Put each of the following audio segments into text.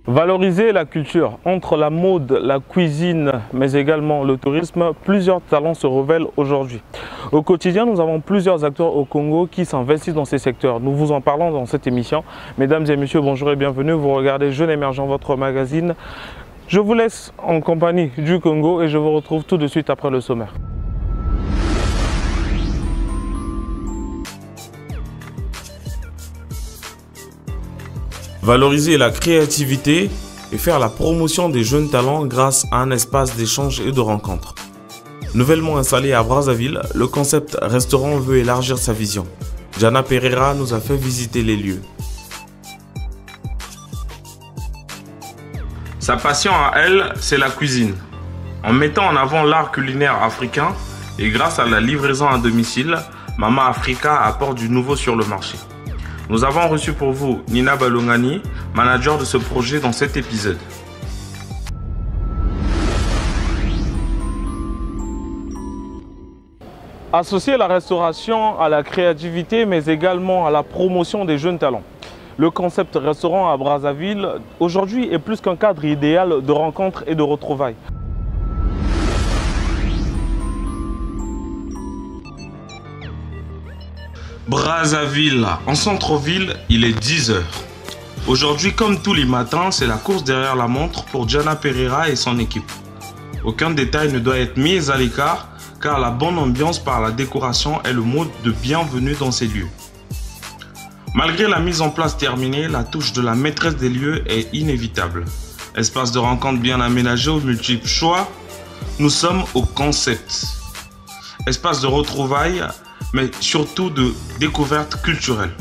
Valoriser la culture, entre la mode, la cuisine, mais également le tourisme, plusieurs talents se révèlent aujourd'hui. Au quotidien, nous avons plusieurs acteurs au Congo qui s'investissent dans ces secteurs. Nous vous en parlons dans cette émission. Mesdames et messieurs, bonjour et bienvenue. Vous regardez Jeunes Émergents, votre magazine. Je vous laisse en compagnie du Congo et je vous retrouve tout de suite après le sommaire. Valoriser la créativité et faire la promotion des jeunes talents grâce à un espace d'échange et de rencontres. Nouvellement installé à Brazzaville, le concept restaurant veut élargir sa vision. Jana Pereira nous a fait visiter les lieux. Sa passion à elle, c'est la cuisine. En mettant en avant l'art culinaire africain et grâce à la livraison à domicile, Mama Africa apporte du nouveau sur le marché. Nous avons reçu pour vous Nina Balongani, manager de ce projet dans cet épisode. Associer la restauration à la créativité, mais également à la promotion des jeunes talents. Le concept restaurant à Brazzaville, aujourd'hui, est plus qu'un cadre idéal de rencontres et de retrouvailles. Brazzaville, en centre-ville, il est 10 h. Aujourd'hui, comme tous les matins, c'est la course derrière la montre pour Jana Pereira et son équipe. Aucun détail ne doit être mis à l'écart, car la bonne ambiance par la décoration est le mot de bienvenue dans ces lieux. Malgré la mise en place terminée, la touche de la maîtresse des lieux est inévitable. Espace de rencontre bien aménagé aux multiples choix, nous sommes au concept. Espace de retrouvailles, mais surtout de découverte culturelle.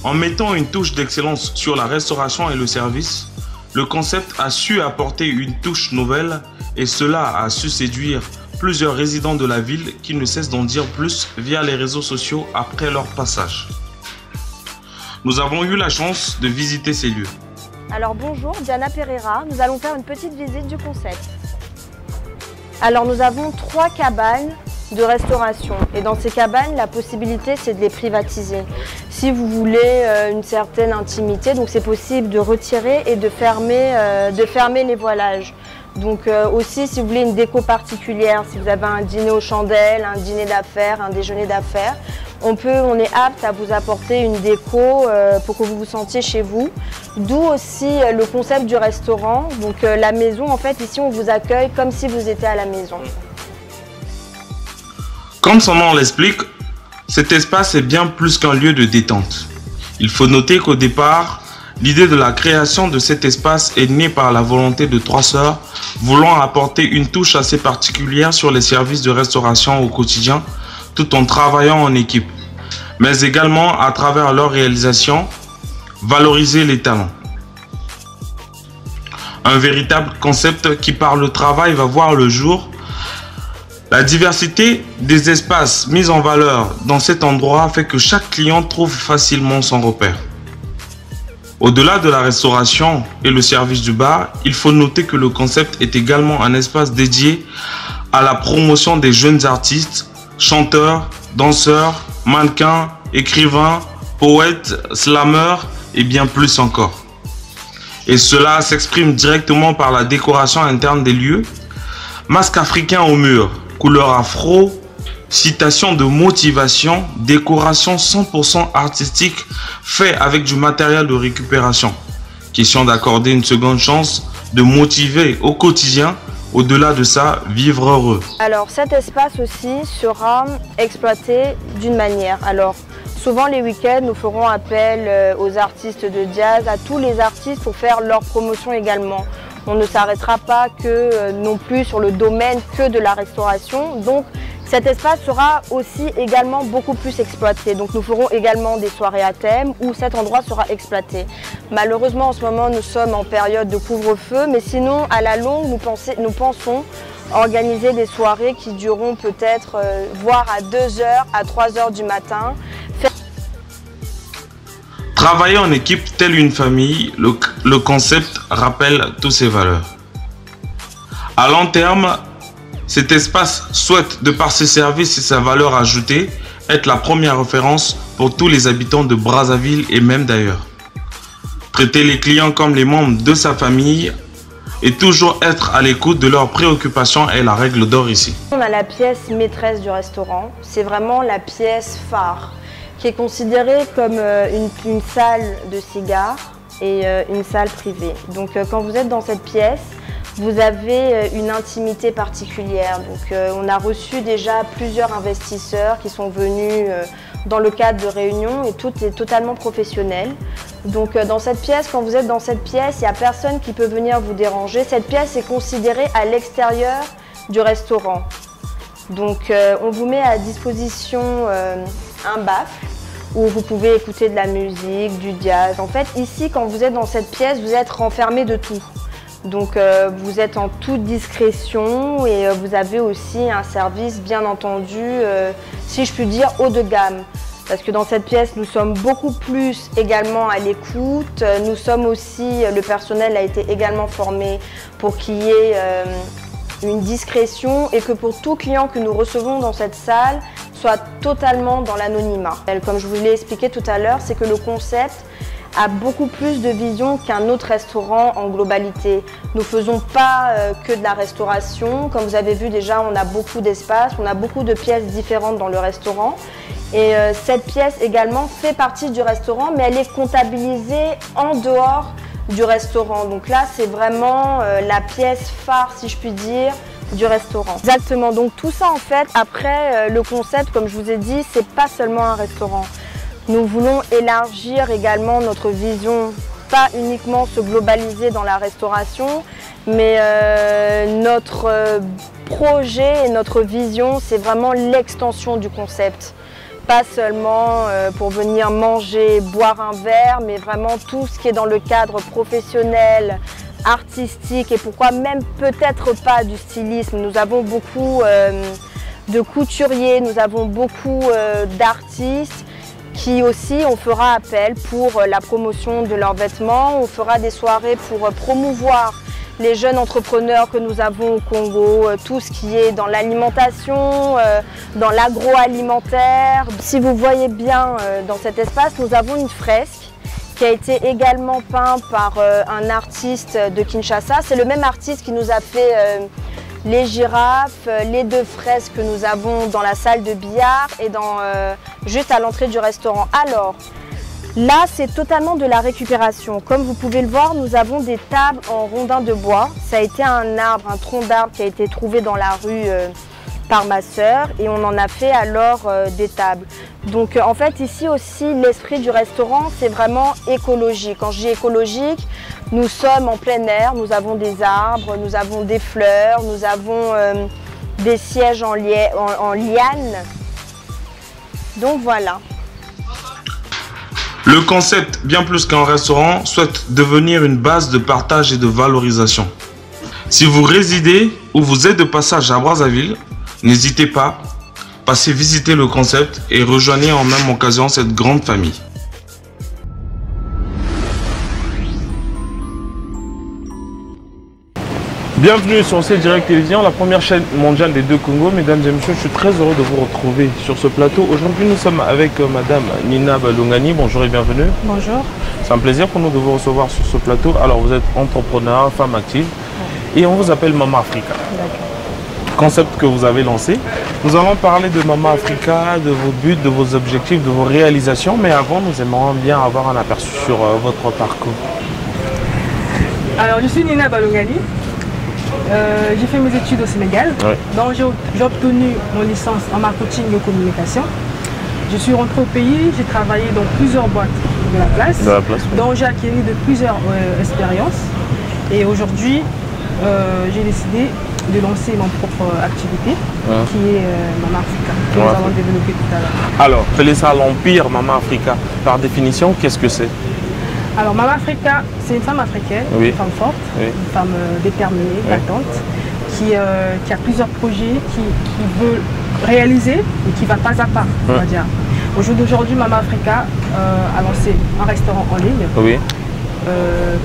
En mettant une touche d'excellence sur la restauration et le service, le concept a su apporter une touche nouvelle et cela a su séduire plusieurs résidents de la ville qui ne cessent d'en dire plus via les réseaux sociaux après leur passage. Nous avons eu la chance de visiter ces lieux. Alors bonjour, Jana Pereira, nous allons faire une petite visite du concept. Alors nous avons 3 cabanes de restauration et dans ces cabanes la possibilité c'est de les privatiser. Si vous voulez une certaine intimité, donc c'est possible de retirer et de fermer les voilages. Donc aussi si vous voulez une déco particulière, si vous avez un dîner aux chandelles, un dîner d'affaires, un déjeuner d'affaires, on est apte à vous apporter une déco pour que vous vous sentiez chez vous. D'où aussi le concept du restaurant. Donc la maison, en fait ici on vous accueille comme si vous étiez à la maison. Comme son nom l'explique, cet espace est bien plus qu'un lieu de détente. Il faut noter qu'au départ, l'idée de la création de cet espace est née par la volonté de 3 sœurs voulant apporter une touche assez particulière sur les services de restauration au quotidien tout en travaillant en équipe, mais également à travers leur réalisation, valoriser les talents. Un véritable concept qui par le travail va voir le jour. La diversité des espaces mis en valeur dans cet endroit fait que chaque client trouve facilement son repère. Au-delà de la restauration et le service du bar, il faut noter que le concept est également un espace dédié à la promotion des jeunes artistes, chanteurs, danseurs, mannequins, écrivains, poètes, slameurs et bien plus encore. Et cela s'exprime directement par la décoration interne des lieux. Masque africain au mur, couleur afro, citation de motivation, décoration 100% artistique fait avec du matériel de récupération. Question d'accorder une seconde chance, de motiver au quotidien, au-delà de ça, vivre heureux. Alors cet espace aussi sera exploité d'une manière. Alors souvent les week-ends, nous ferons appel aux artistes de jazz, à tous les artistes pour faire leur promotion également. On ne s'arrêtera pas que non plus sur le domaine que de la restauration. Donc cet espace sera aussi également beaucoup plus exploité. Donc nous ferons également des soirées à thème où cet endroit sera exploité. Malheureusement en ce moment nous sommes en période de couvre-feu, mais sinon à la longue nous pensons organiser des soirées qui dureront peut-être, voire à 2 heures, à 3 heures du matin. Travailler en équipe telle une famille, le concept rappelle toutes ces valeurs. À long terme, cet espace souhaite, de par ses services et sa valeur ajoutée, être la première référence pour tous les habitants de Brazzaville et même d'ailleurs. Traiter les clients comme les membres de sa famille et toujours être à l'écoute de leurs préoccupations est la règle d'or ici. On a la pièce maîtresse du restaurant, c'est vraiment la pièce phare qui est considérée comme une salle de cigares et une salle privée. Donc quand vous êtes dans cette pièce, vous avez une intimité particulière. Donc on a reçu déjà plusieurs investisseurs qui sont venus dans le cadre de réunions et tout est totalement professionnel. Donc dans cette pièce, quand vous êtes dans cette pièce, il n'y a personne qui peut venir vous déranger. Cette pièce est considérée à l'extérieur du restaurant. Donc on vous met à disposition un baffle où vous pouvez écouter de la musique, du jazz. En fait, ici, quand vous êtes dans cette pièce, vous êtes renfermé de tout. Donc vous êtes en toute discrétion et vous avez aussi un service bien entendu, si je puis dire, haut de gamme. Parce que dans cette pièce, nous sommes beaucoup plus également à l'écoute. Nous sommes aussi, le personnel a été également formé pour qu'il y ait une discrétion et que pour tout client que nous recevons dans cette salle, soit totalement dans l'anonymat. Comme je vous l'ai expliqué tout à l'heure, c'est que le concept a beaucoup plus de vision qu'un autre restaurant en globalité. Nous ne faisons pas que de la restauration. Comme vous avez vu déjà, on a beaucoup d'espace, on a beaucoup de pièces différentes dans le restaurant. Et cette pièce également fait partie du restaurant, mais elle est comptabilisée en dehors du restaurant. Donc là, c'est vraiment la pièce phare, si je puis dire, du restaurant. Exactement, donc tout ça en fait, après le concept, comme je vous ai dit, c'est pas seulement un restaurant. Nous voulons élargir également notre vision, pas uniquement se globaliser dans la restauration, mais notre projet et notre vision, c'est vraiment l'extension du concept. Pas seulement pour venir manger, boire un verre, mais vraiment tout ce qui est dans le cadre professionnel, artistique et pourquoi même peut-être pas du stylisme. Nous avons beaucoup de couturiers, nous avons beaucoup d'artistes qui aussi, on fera appel pour la promotion de leurs vêtements, on fera des soirées pour promouvoir les jeunes entrepreneurs que nous avons au Congo, tout ce qui est dans l'alimentation, dans l'agroalimentaire. Si vous voyez bien dans cet espace, nous avons une fresque qui a été également peinte par un artiste de Kinshasa. C'est le même artiste qui nous a fait les girafes, les 2 fresques que nous avons dans la salle de billard et juste à l'entrée du restaurant. Alors, là, c'est totalement de la récupération. Comme vous pouvez le voir, nous avons des tables en rondin de bois. Ça a été un tronc d'arbre qui a été trouvé dans la rue par ma sœur et on en a fait alors des tables. Donc en fait ici aussi l'esprit du restaurant c'est vraiment écologique. Quand je dis écologique, nous sommes en plein air, nous avons des arbres, nous avons des fleurs, nous avons des sièges en liane. Donc voilà. Le concept, bien plus qu'un restaurant, souhaite devenir une base de partage et de valorisation. Si vous résidez ou vous êtes de passage à Brazzaville, n'hésitez pas, passez visiter le concept et rejoignez en même occasion cette grande famille. Bienvenue sur C Direct Télévision, la première chaîne mondiale des 2 Congos. Mesdames et messieurs, je suis très heureux de vous retrouver sur ce plateau. Aujourd'hui, nous sommes avec Madame Nina Balungani. Bonjour et bienvenue. Bonjour. C'est un plaisir pour nous de vous recevoir sur ce plateau. Alors, vous êtes entrepreneur, femme active et on vous appelle Mama Africa. D'accord. Concept que vous avez lancé. Nous allons parler de Mama Africa, de vos buts, de vos objectifs, de vos réalisations. Mais avant, nous aimerions bien avoir un aperçu sur votre parcours. Alors, je suis Nina Balungani. J'ai fait mes études au Sénégal. Ouais. Donc, j'ai obtenu mon licence en marketing et communication. Je suis rentrée au pays, j'ai travaillé dans plusieurs boîtes de la place. Oui. Donc, j'ai acquis de plusieurs expériences. Et aujourd'hui, j'ai décidé de lancer mon propre activité, qui est Mama Africa, que nous allons développer tout à l'heure. Alors, appelez ça l'empire Mama Africa. Par définition, qu'est-ce que c'est? Alors, Mama Africa, c'est une femme africaine, une femme forte, une femme déterminée, battante, qui a plusieurs projets, qui veut réaliser et qui va pas à pas, on va dire. Au jour d'aujourd'hui, Mama Africa a lancé un restaurant en ligne. Oui.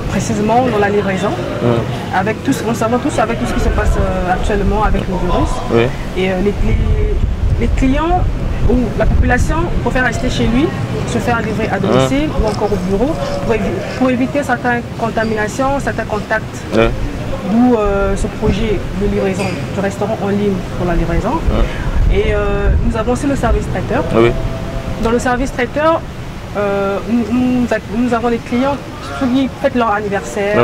Précisément dans la livraison, avec tout, on savons tous avec tout ce qui se passe actuellement avec le virus. Oui. Et les clients ou la population préfère rester chez lui, se faire livrer à domicile ou encore au bureau pour éviter certaines contaminations, certains contacts. D'où ce projet de livraison du restaurant en ligne pour la livraison. Et nous avons aussi le service traiteur. Oui. Dans le service traiteur, nous avons des clients qui fêtent leur anniversaire,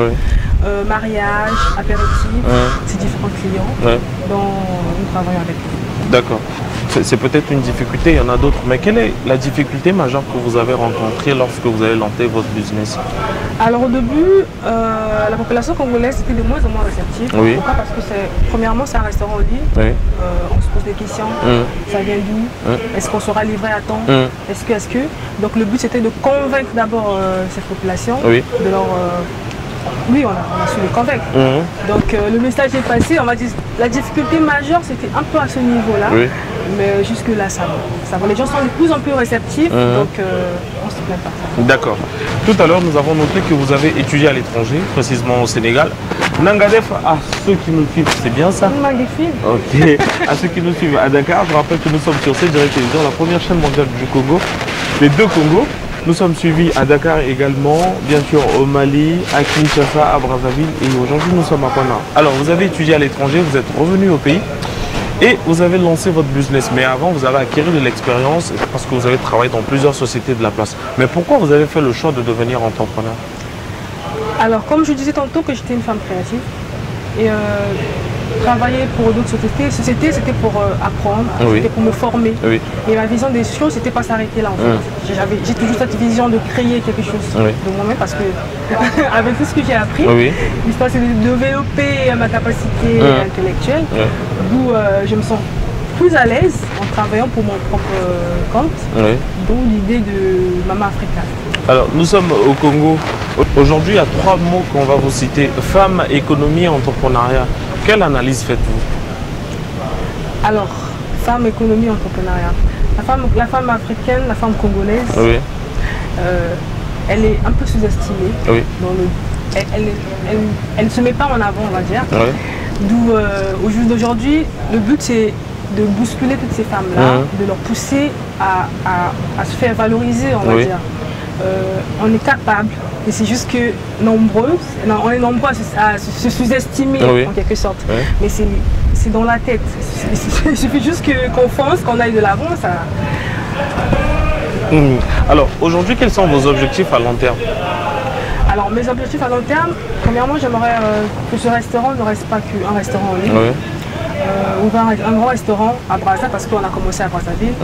mariage, apéritif, ces différents clients dont nous travaillons avec eux. D'accord. C'est peut-être une difficulté, il y en a d'autres. Mais quelle est la difficulté majeure que vous avez rencontrée lorsque vous avez lancé votre business? Alors au début, la population congolaise était de moins en moins réceptive. Oui. Pourquoi? Parce que premièrement c'est un restaurant en ligne. Oui. On se pose des questions. Ça vient d'où? Est-ce qu'on sera livré à temps? Est-ce que donc le but c'était de convaincre d'abord cette population de leur... oui, on a su les convaincre. Donc le message est passé, on va dire la difficulté majeure c'était un peu à ce niveau-là. Mais jusque là ça va. Les gens sont de plus en plus réceptifs, donc on ne se plaint pas. D'accord. Tout à l'heure nous avons noté que vous avez étudié à l'étranger, précisément au Sénégal. Nangadef, à ceux qui nous suivent, c'est bien ça? Magnifique. Ok. À ceux qui nous suivent à Dakar, je rappelle que nous sommes sur Direct Télévision, la première chaîne mondiale du Congo, les deux Congos. Nous sommes suivis à Dakar également, bien sûr au Mali, à Kinshasa, à Brazzaville et aujourd'hui nous sommes à Pana. Alors vous avez étudié à l'étranger, vous êtes revenu au pays et vous avez lancé votre business. Mais avant vous avez acquis de l'expérience parce que vous avez travaillé dans plusieurs sociétés de la place. Mais pourquoi vous avez fait le choix de devenir entrepreneur? Alors comme je disais tantôt que j'étais une femme créative et travailler pour d'autres sociétés, c'était pour apprendre, c'était pour me former. Et ma vision des choses, c'était pas s'arrêter là en fait. J'ai toujours cette vision de créer quelque chose de moi-même parce que avec tout ce que j'ai appris, l'histoire c'est de développer ma capacité intellectuelle, d'où je me sens plus à l'aise en travaillant pour mon propre compte, d'où l'idée de Mama Africa. Alors nous sommes au Congo. Aujourd'hui il y a 3 mots qu'on va vous citer: femme, économie, entrepreneuriat. Quelle analyse faites-vous? Alors, femme, économie, entrepreneuriat. La femme africaine, la femme congolaise, elle est un peu sous-estimée. Elle ne se met pas en avant, on va dire. D'où, au jour d'aujourd'hui, le but c'est de bousculer toutes ces femmes-là, de leur pousser à se faire valoriser, on va dire. On est capable, et c'est juste que on est nombreux à se sous-estimer en quelque sorte, mais c'est dans la tête. Il suffit juste qu'on fonce, qu'on aille de l'avant. Alors aujourd'hui, quels sont vos objectifs à long terme? Alors mes objectifs à long terme, premièrement j'aimerais que ce restaurant ne reste pas qu'un restaurant en ligne. Ouvrir un grand restaurant à Brazzaville parce qu'on a commencé à Brazzaville,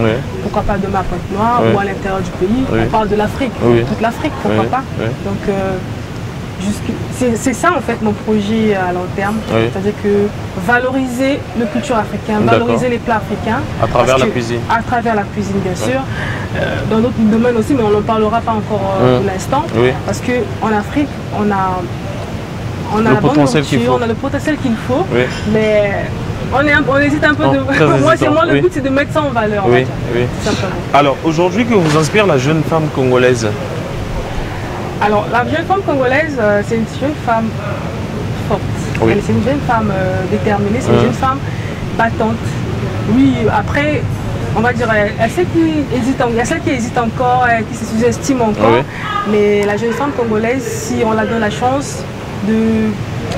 pourquoi pas demain à Pointe-Noire ou à l'intérieur du pays, on parle de l'Afrique, toute l'Afrique, pourquoi pas. Donc c'est ça en fait mon projet à long terme, c'est-à-dire que valoriser le culture africaine, valoriser les plats africains. À travers la cuisine. À travers la cuisine bien sûr, dans d'autres domaines aussi mais on n'en parlera pas encore pour l'instant, parce qu'en Afrique on a la bonne nourriture, on a le potentiel qu'il faut, mais on hésite un peu. Moi, le but c'est de mettre ça en valeur. Simplement. Alors, aujourd'hui, que vous inspire la jeune femme congolaise? Alors, la jeune femme congolaise, c'est une jeune femme forte. C'est une jeune femme déterminée, c'est une jeune femme battante. Oui, après, on va dire, il y a celles qui hésitent encore, qui se sous-estiment encore. Mais la jeune femme congolaise, si on la donne la chance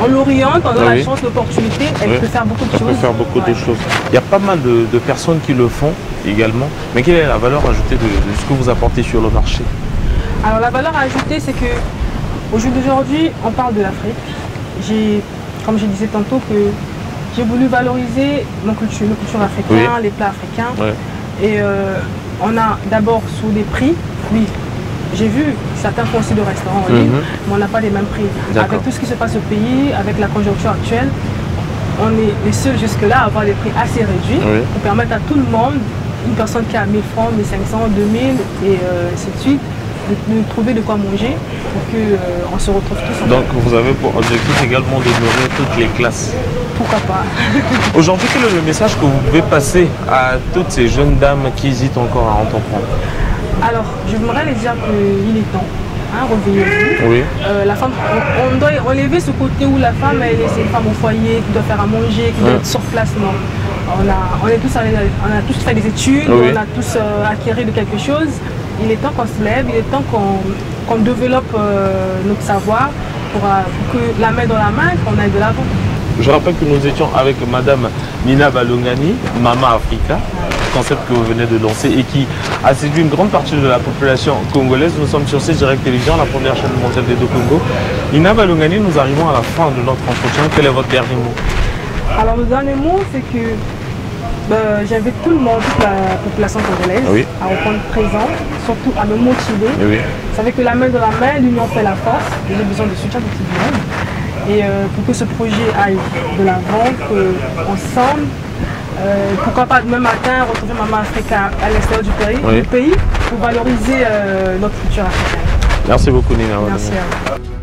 on l'oriente, on donne la chance, l'opportunité, elle peut faire beaucoup de choses. Elle peut faire beaucoup de choses. Il y a pas mal de personnes qui le font également, mais quelle est la valeur ajoutée de ce que vous apportez sur le marché? Alors la valeur ajoutée, c'est que au jour d'aujourd'hui, on parle de l'Afrique. Comme je disais tantôt, que j'ai voulu valoriser la culture africaine, les plats africains. Et on a d'abord sur des prix, j'ai vu certains font aussi de restaurants en ligne, mais on n'a pas les mêmes prix. Avec tout ce qui se passe au pays, avec la conjoncture actuelle, on est les seuls jusque-là à avoir des prix assez réduits pour permettre à tout le monde, une personne qui a 1000 francs, 1500, 2000 et ainsi de suite, de trouver de quoi manger pour qu'on se retrouve tous ensemble. Donc vous avez pour objectif également de nourrir toutes les classes? pourquoi pas. Aujourd'hui, quel est le message que vous pouvez passer à toutes ces jeunes dames qui hésitent encore à entreprendre? Alors, je voudrais les dire qu'il est temps. Hein, réveillez-vous. Oui. La femme, on doit enlever ce côté où la femme elle est une femme au foyer qui doit faire à manger, qui doit être sur place. Non. On a tous fait des études, Oui. on a tous acquis de quelque chose. Il est temps qu'on se lève, il est temps qu'on développe notre savoir pour que la main dans la main, qu'on aille de l'avant. Je rappelle que nous étions avec Madame Nina Balongani, Mama Africa, concept que vous venez de lancer et qui a séduit une grande partie de la population congolaise. Nous sommes sur C-Direct Télévision, la première chaîne mondiale des deux Congo. Nina Balongani, nous arrivons à la fin de notre entretien. Quel est votre dernier mot? Alors le dernier mot, c'est que j'invite tout le monde, toute la population congolaise, à reprendre présent, surtout à me motiver. Vous savez que la main dans la main, l'union fait la force. J'ai besoin de soutien de tout le monde. Et pour que ce projet aille de l'avant, qu'ensemble, pourquoi pas demain matin retrouver Mama Africa à l'extérieur du pays pour valoriser notre culture africaine. Merci beaucoup Nina. Merci à vous.